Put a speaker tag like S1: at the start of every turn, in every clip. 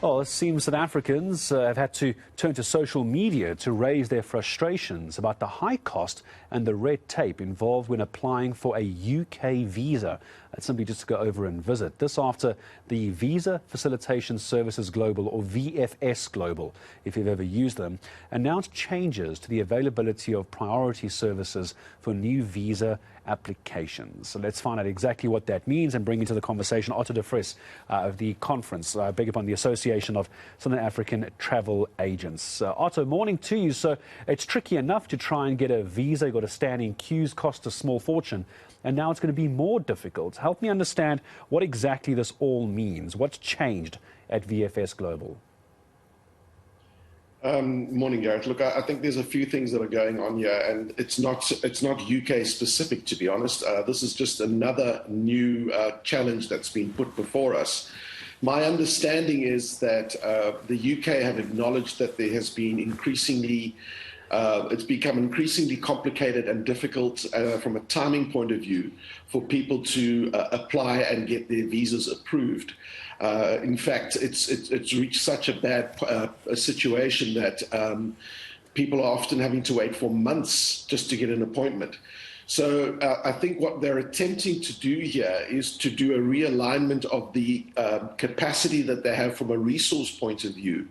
S1: Well, it seems South Africans have had to turn to social media to raise their frustrations about the high cost and the red tape involved when applying for a UK visa. It's simply just to go over and visit. This after the Visa Facilitation Services Global, or VFS Global, if you've ever used them, announced changes to the availability of priority services for new visa applications. So let's find out exactly what that means and bring into the conversation Otto de Vries of the conference, beg upon the Association of Southern African Travel Agents. Otto, morning to you. So it's tricky enough to try and get a visa. You've got to stand in queues, cost a small fortune, and now it's going to be more difficult. Help me understand what exactly this all means. What's changed at VFS Global?
S2: Morning, Gareth. Look, I think there's a few things that are going on here, and it's not UK specific, to be honest. This is just another new challenge that's been put before us. My understanding is that the UK have acknowledged that there has been it's become increasingly complicated and difficult from a timing point of view for people to apply and get their visas approved. In fact, it's reached such a bad situation that people are often having to wait for months just to get an appointment. So I think what they're attempting to do here is to do a realignment of the capacity that they have from a resource point of view,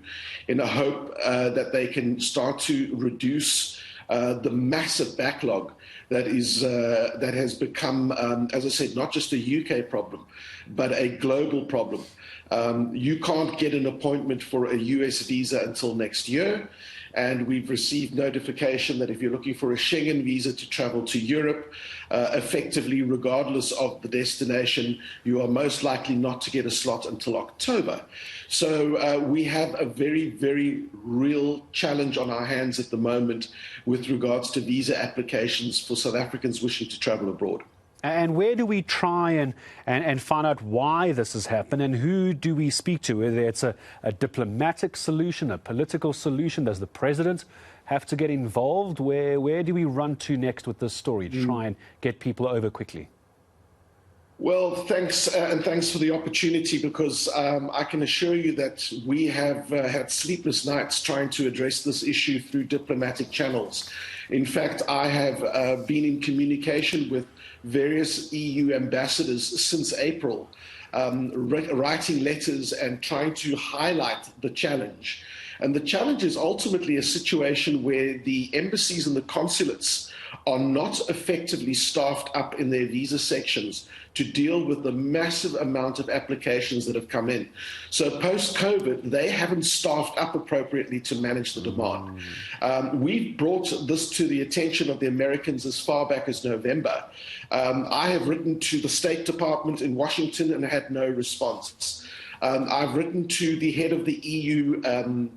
S2: in a hope that they can start to reduce the massive backlog that has become, as I said, not just a UK problem, but a global problem. You can't get an appointment for a US visa until next year. And we've received notification that if you're looking for a Schengen visa to travel to Europe, effectively, regardless of the destination, you are most likely not to get a slot until October. So we have a very, very real challenge on our hands at the moment with regards to visa applications for South Africans wishing to travel abroad.
S1: And where do we try and find out why this has happened, and who do we speak to? Whether it's a diplomatic solution, a political solution, does the president have to get involved? Where do we run to next with this story to try and get people over quickly?
S2: Well, thanks, and thanks for the opportunity, because I can assure you that we have had sleepless nights trying to address this issue through diplomatic channels. In fact, I have been in communication with various EU ambassadors since April, writing letters and trying to highlight the challenge. And the challenge is ultimately a situation where the embassies and the consulates are not effectively staffed up in their visa sections to deal with the massive amount of applications that have come in. So post-COVID, they haven't staffed up appropriately to manage the demand. We've brought this to the attention of the Americans as far back as November. I have written to the State Department in Washington and had no response. I've written to the head of the EU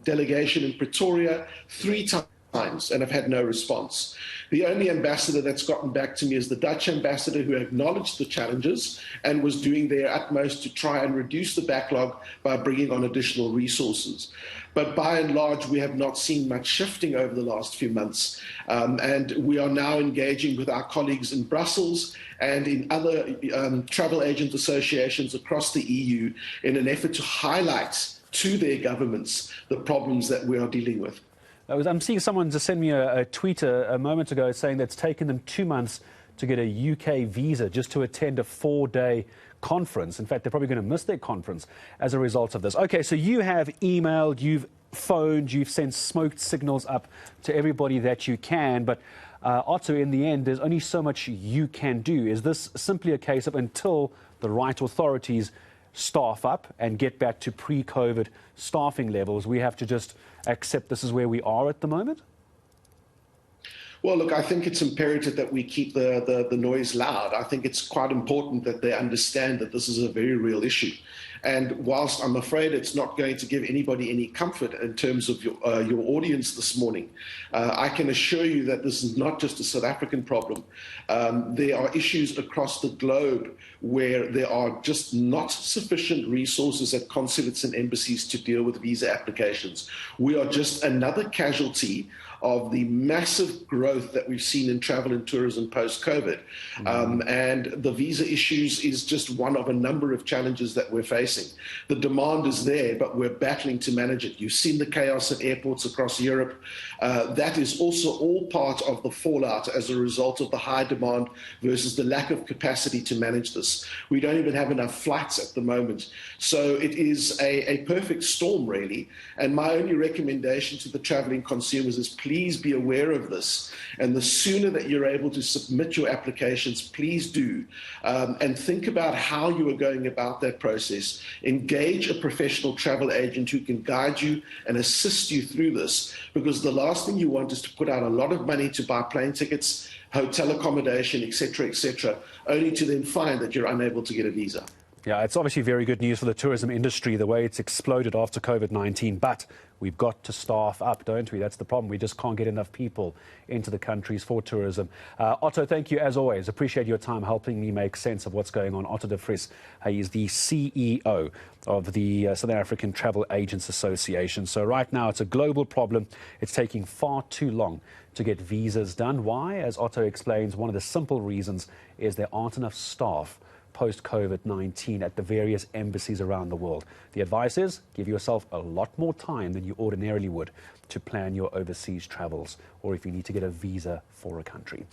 S2: delegation in Pretoria 3 times and have had no response. The only ambassador that's gotten back to me is the Dutch ambassador, who acknowledged the challenges and was doing their utmost to try and reduce the backlog by bringing on additional resources. But by and large, we have not seen much shifting over the last few months. And we are now engaging with our colleagues in Brussels and in other travel agent associations across the EU in an effort to highlight to their governments the problems that we are dealing with.
S1: I'm seeing someone just send me a tweet a moment ago saying that it's taken them 2 months to get a UK visa just to attend a 4-day conference. In fact, they're probably going to miss their conference as a result of this. Okay, so you have emailed, you've phoned, you've sent smoke signals up to everybody that you can, but Otto, in the end, there's only so much you can do. Is this simply a case of until the right authorities staff up and get back to pre-COVID staffing levels, we have to just accept this is where we are at the moment?
S2: Well, look, I think it's imperative that we keep the noise loud. I think it's quite important that they understand that this is a very real issue. And whilst I'm afraid it's not going to give anybody any comfort in terms of your audience this morning, I can assure you that this is not just a South African problem. There are issues across the globe where there are just not sufficient resources at consulates and embassies to deal with visa applications. We are just another casualty of the massive growth that we've seen in travel and tourism post-COVID. And the visa issues is just one of a number of challenges that we're facing. The demand is there, but we're battling to manage it. You've seen the chaos at airports across Europe. That is also all part of the fallout as a result of the high demand versus the lack of capacity to manage this. We don't even have enough flights at the moment. So it is a perfect storm, really. And my only recommendation to the traveling consumers is please be aware of this. And the sooner that you're able to submit your applications, please do. And think about how you are going about that process. Engage a professional travel agent who can guide you and assist you through this, because the last thing you want is to put out a lot of money to buy plane tickets, hotel accommodation, etc., only to then find that you're unable to get a visa.
S1: Yeah, it's obviously very good news for the tourism industry, the way it's exploded after COVID-19, but we've got to staff up, don't we? That's the problem. We just can't get enough people into the countries for tourism. Otto, thank you as always. Appreciate your time helping me make sense of what's going on. Otto de Vries, he's the CEO of the Southern African Travel Agents Association. So right now it's a global problem. It's taking far too long to get visas done. Why? As Otto explains, one of the simple reasons is there aren't enough staff post-COVID-19 at the various embassies around the world. The advice is give yourself a lot more time than you ordinarily would to plan your overseas travels, or if you need to get a visa for a country.